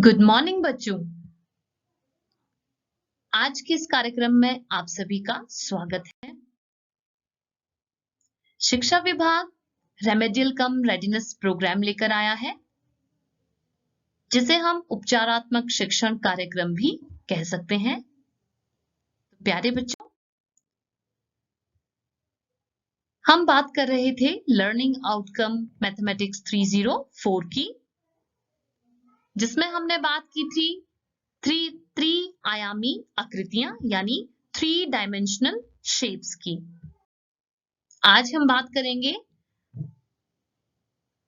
Good morning बच्चों। आज के इस कार्यक्रम में आप सभी का स्वागत है। शिक्षा विभाग रेमेडियल कम रेडीनेस प्रोग्राम लेकर आया है, जिसे हम उपचारात्मक शिक्षण कार्यक्रम भी कह सकते हैं। तो प्यारे बच्चों, हम बात कर रहे थे लर्निंग आउटकम मैथमेटिक्स 304 की, जिसमें हमने बात की थी त्रि-आयामी आकृतियां यानी 3 डायमेंशनल शेप्स की। आज हम बात करेंगे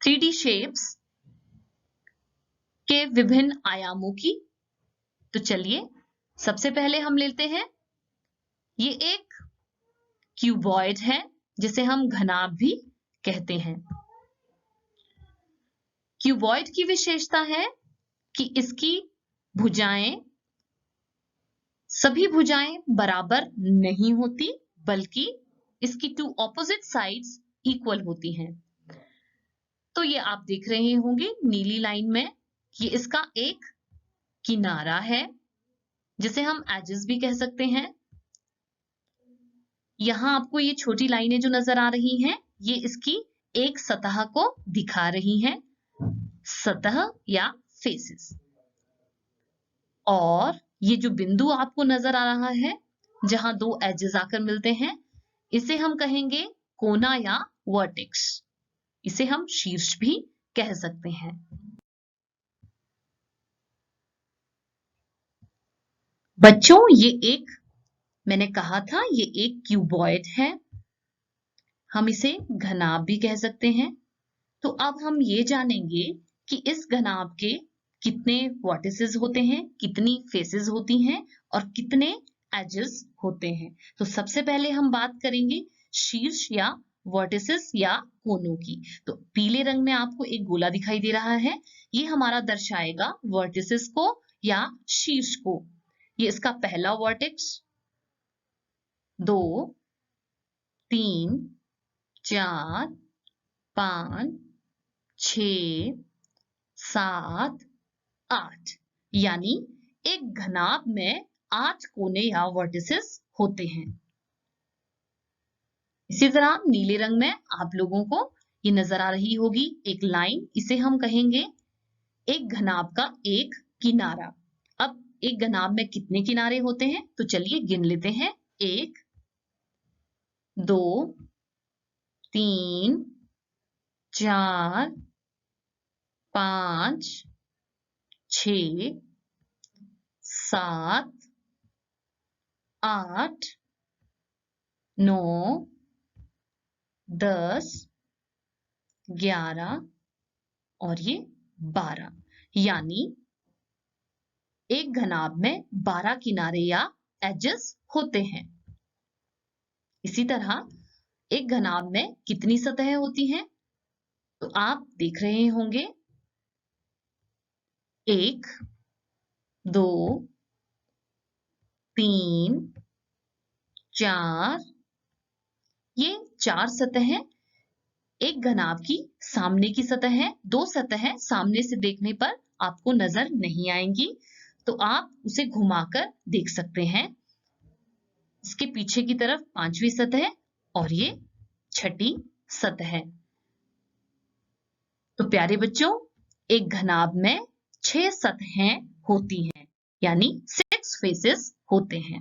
3D शेप्स के विभिन्न आयामों की। तो चलिए सबसे पहले हम लेते हैं, ये एक क्यूबॉइड है जिसे हम घनाभ भी कहते हैं। क्यूबॉइड की विशेषता है कि इसकी भुजाएं, सभी भुजाएं बराबर नहीं होती, बल्कि इसकी 2 ऑपोजिट साइड्स इक्वल होती हैं। तो ये आप देख रहे होंगे नीली लाइन में, ये इसका एक किनारा है जिसे हम एजेस भी कह सकते हैं। यहां आपको ये छोटी लाइनें जो नजर आ रही हैं, ये इसकी एक सतह को दिखा रही हैं, सतह या फेसेस। और ये जो बिंदु आपको नजर आ रहा है जहां 2 एजेस आकर मिलते हैं, इसे हम कहेंगे कोना या वर्टेक्स। इसे हम शीर्ष भी कह सकते हैं। बच्चों, मैंने कहा था ये एक क्यूबॉइड है, हम इसे घनाभ भी कह सकते हैं। तो अब हम ये जानेंगे कि इस घनाभ के कितने वर्टिसेस होते हैं, कितनी फेसेस होती हैं और कितने एजेस होते हैं। तो सबसे पहले हम बात करेंगे शीर्ष या वर्टिसेस या कोनों की। तो पीले रंग में आपको एक गोला दिखाई दे रहा है, ये हमारा दर्शाएगा वर्टिसेस को या शीर्ष को। ये इसका पहला वर्टेक्स, 2, 3, 4, 5, 6, 7, 8, यानी एक घनाभ में 8 कोने या वर्टिसेस होते हैं। इसी तरह नीले रंग में आप लोगों को ये नजर आ रही होगी एक लाइन, इसे हम कहेंगे एक घनाभ का एक किनारा। अब एक घनाभ में कितने किनारे होते हैं, तो चलिए गिन लेते हैं। 1, 2, 3, 4, 5, 6, 7, 8, 9, 10, 11 और ये 12, यानी एक घनाभ में 12 किनारे या एजेस होते हैं। इसी तरह एक घनाभ में कितनी सतहें होती हैं, तो आप देख रहे होंगे 1, 2, 3, 4, ये 4 सतहें एक घनाभ की सामने की सतह है। 2 सतहें सामने से देखने पर आपको नजर नहीं आएंगी, तो आप उसे घुमाकर देख सकते हैं। इसके पीछे की तरफ 5वीं सतह और ये 6ठी सतह। तो प्यारे बच्चों, एक घनाभ में 6 सतहें होती हैं, यानी 6 फेसेस होते हैं।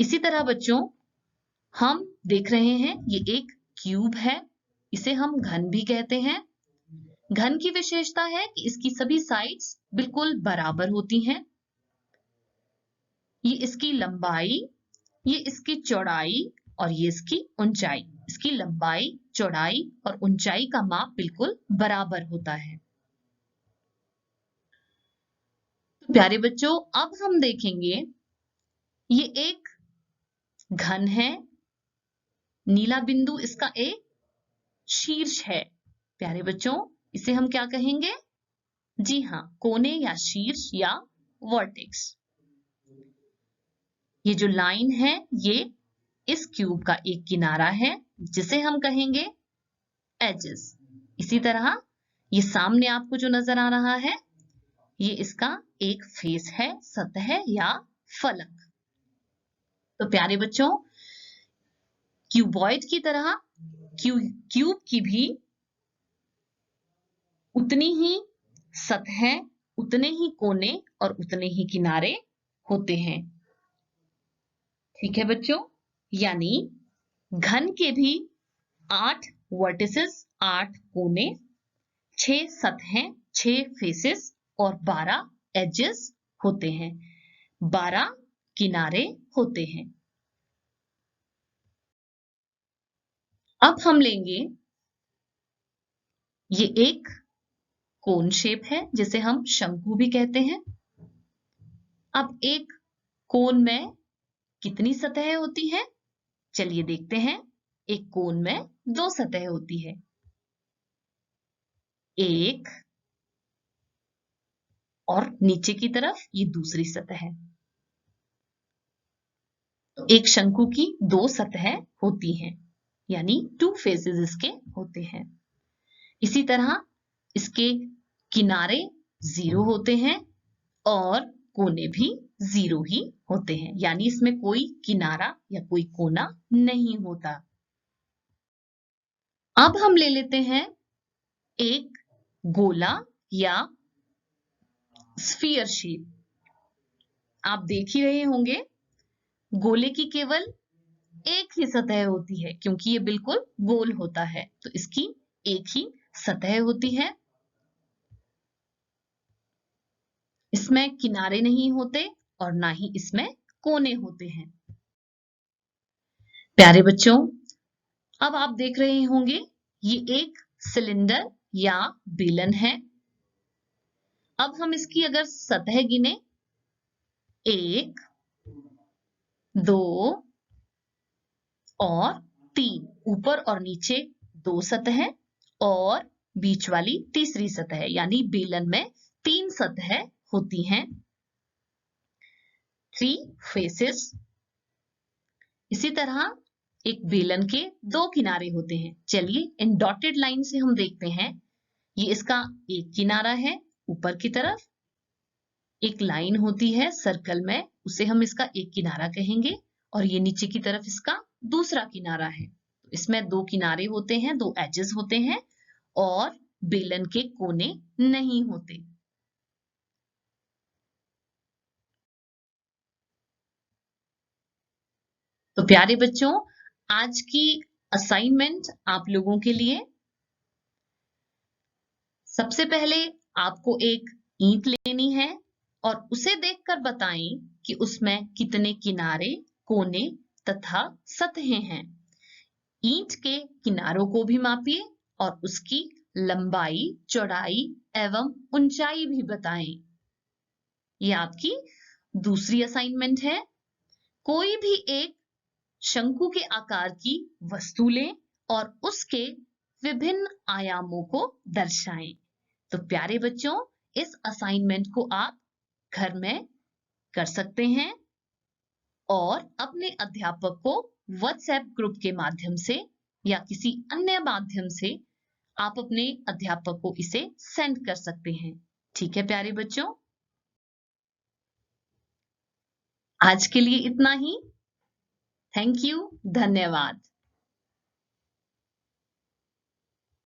इसी तरह बच्चों, हम देख रहे हैं ये एक क्यूब है, इसे हम घन भी कहते हैं। घन की विशेषता है कि इसकी सभी साइड्स बिल्कुल बराबर होती हैं। ये इसकी लंबाई, ये इसकी चौड़ाई और ये इसकी ऊंचाई, इसकी लंबाई, चौड़ाई और ऊंचाई का माप बिल्कुल बराबर होता है। तो प्यारे बच्चों, अब हम देखेंगे ये एक घन है, नीला बिंदु इसका एक शीर्ष है। प्यारे बच्चों, इसे हम क्या कहेंगे? जी हाँ, कोने या शीर्ष या वर्टेक्स। ये जो लाइन है ये इस क्यूब का एक किनारा है जिसे हम कहेंगे एजेस। इसी तरह ये सामने आपको जो नजर आ रहा है ये इसका एक फेस है, सतह या फलक। तो प्यारे बच्चों, क्यूबॉइड की तरह क्यूब की भी उतनी ही सतह, उतने ही कोने और उतने ही किनारे होते हैं। ठीक है बच्चों, यानी घन के भी 8 वर्टिसेस, 8 कोने, 6 सतहें, 6 फेसेस और 12 एजेस होते हैं, 12 किनारे होते हैं। अब हम लेंगे, ये एक कोन शेप है जिसे हम शंकु भी कहते हैं। अब एक कोन में कितनी सतहें होती हैं? चलिए देखते हैं। एक कोन में 2 सतह होती है, एक और नीचे की तरफ ये दूसरी सतह है। तो एक शंकु की 2 सतह होती हैं, यानी 2 फेसेस इसके होते हैं। इसी तरह इसके किनारे 0 होते हैं और कोने भी 0 ही होते हैं, यानी इसमें कोई किनारा या कोई कोना नहीं होता। अब हम ले लेते हैं एक गोला या स्फीयर शेप। आप देख ही रहे होंगे, गोले की केवल एक ही सतह होती है क्योंकि ये बिल्कुल गोल होता है, तो इसकी एक ही सतह होती है। इसमें किनारे नहीं होते और ना ही इसमें कोने होते हैं। प्यारे बच्चों, अब आप देख रहे होंगे ये एक सिलेंडर या बेलन है। अब हम इसकी अगर सतह गिने, 1, 2 और 3, ऊपर और नीचे 2 सतह और बीच वाली तीसरी सतह, यानी बेलन में 3 सतह होती हैं, 3 फेसेस। इसी तरह एक बेलन के 2 किनारे होते हैं। चलिए इन डॉटेड लाइन से हम देखते हैं। ये इसका एक किनारा है ऊपर की तरफ, एक लाइन होती है सर्कल में, उसे हम इसका एक किनारा कहेंगे, और ये नीचे की तरफ इसका दूसरा किनारा है। तो इसमें 2 किनारे होते हैं, 2 एजेस होते हैं और बेलन के कोने नहीं होते। तो प्यारे बच्चों, आज की असाइनमेंट आप लोगों के लिए, सबसे पहले आपको एक ईंट लेनी है और उसे देखकर बताएं कि उसमें कितने किनारे, कोने तथा सतहें हैं। ईंट के किनारों को भी मापिए और उसकी लंबाई, चौड़ाई एवं ऊंचाई भी बताएं। ये आपकी दूसरी असाइनमेंट है। कोई भी एक शंकु के आकार की वस्तु लें और उसके विभिन्न आयामों को दर्शाएं। तो प्यारे बच्चों, इस असाइनमेंट को आप घर में कर सकते हैं और अपने अध्यापक को व्हाट्सएप ग्रुप के माध्यम से या किसी अन्य माध्यम से आप अपने अध्यापक को इसे सेंड कर सकते हैं। ठीक है प्यारे बच्चों, आज के लिए इतना ही। थैंक यू, धन्यवाद।